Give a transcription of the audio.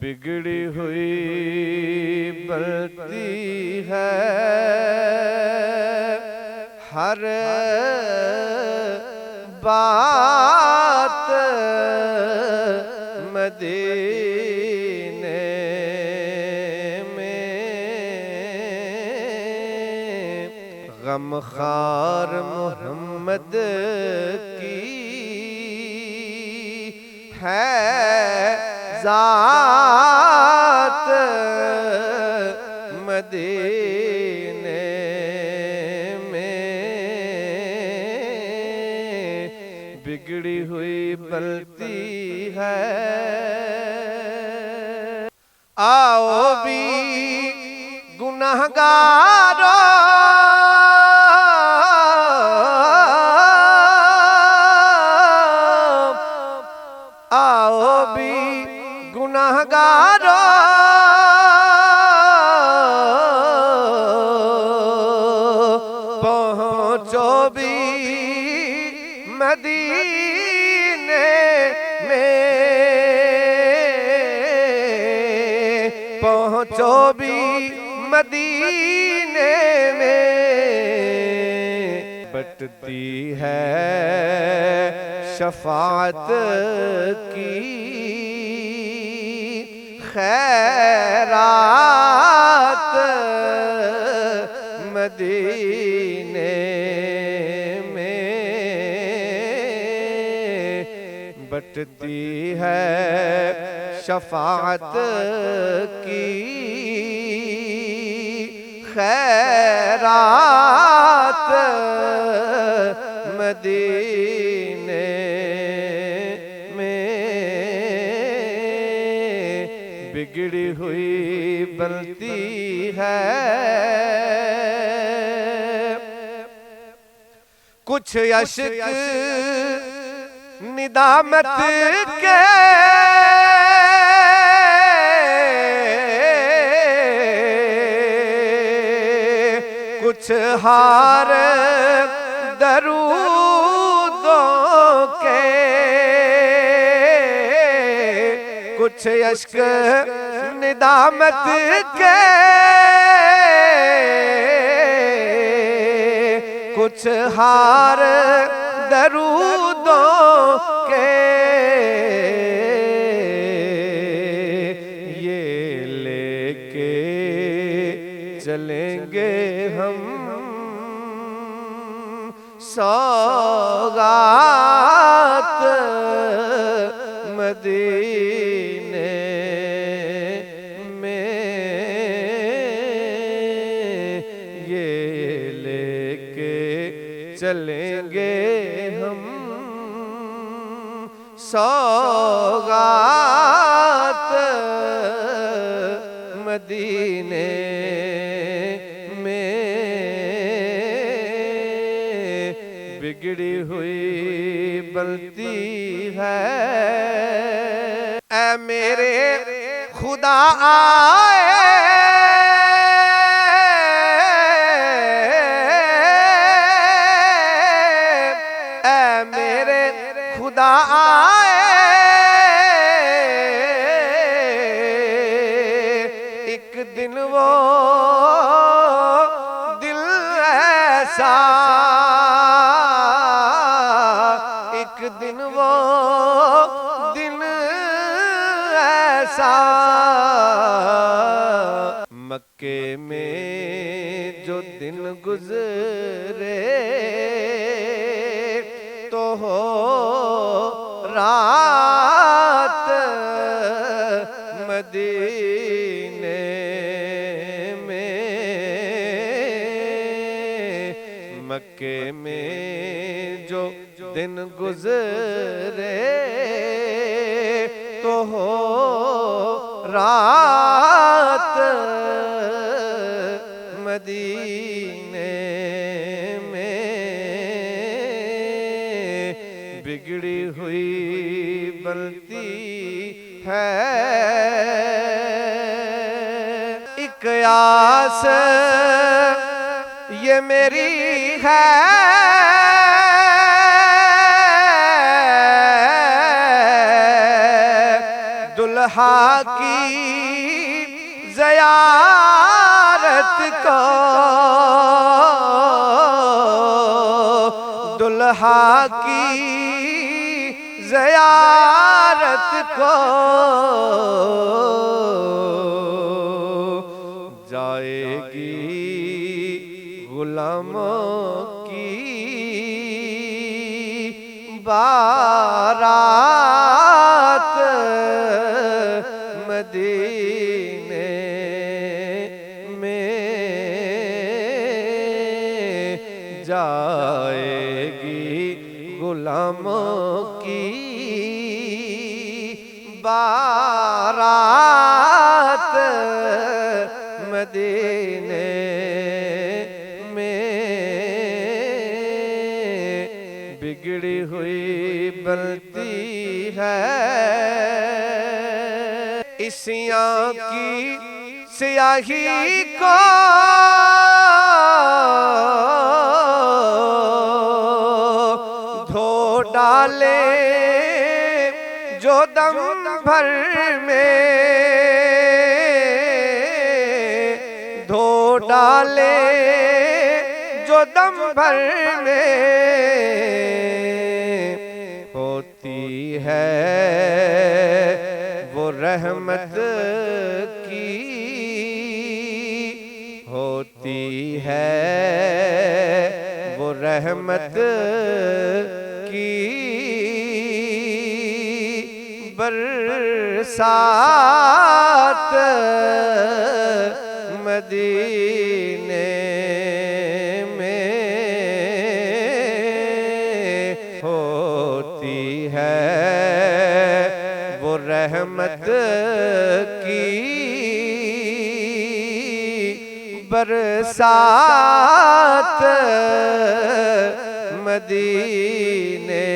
बिगड़ी हुई बलती है हर बात मदीने में। गमखार मोहम्मद की है ज़ात मदीने में। बिगड़ी हुई पलती है। आओ भी गुनाहगारो आओ भी गुनाहगारो पहुँचो भी मदीने में। पहुँचो भी मदीने में। बटती है शफाअत की खैरात मदीने में। बटती है शफाअत की खैरात मदीने में। बिगड़ी हुई बनती है। कुछ अश्क निदामत के कुछ हार दरूदों के कुछ अश्क निदामत के कुछ हार दरूदों के ये लेके चलेंगे हम सौगात मदीने में। ये लेके चलेंगे हम सौगात मदीने में। बिगड़ी हुई बनती है। ऐ मेरे खुदा आए ऐ मेरे खुदा आए एक दिन वो दिल ऐसा एक दिन वो दिन ऐसा मक्के में जो दिन गुजरे तो हो रात मदीने में। मक्के में जो दिन गुजरे तो हो रात मदीने में। बिगड़ी हुई बनती है। एक आस ये मेरी है दुल्हा की ज़ियारत को दुल्हा की ज़ियारत को जाएगी गुलामों की बारात मदीने में जाएगी गुलामों की बारात मदीने में बिगड़ी हुई बनती है इसियां की स्याही को धो डाले जो दम भर में धो डाले जो दम भर में होती है वो रहमत की होती है वो रहमत की बरसात मदीने में होती है वो रहमत की बरसात मदीने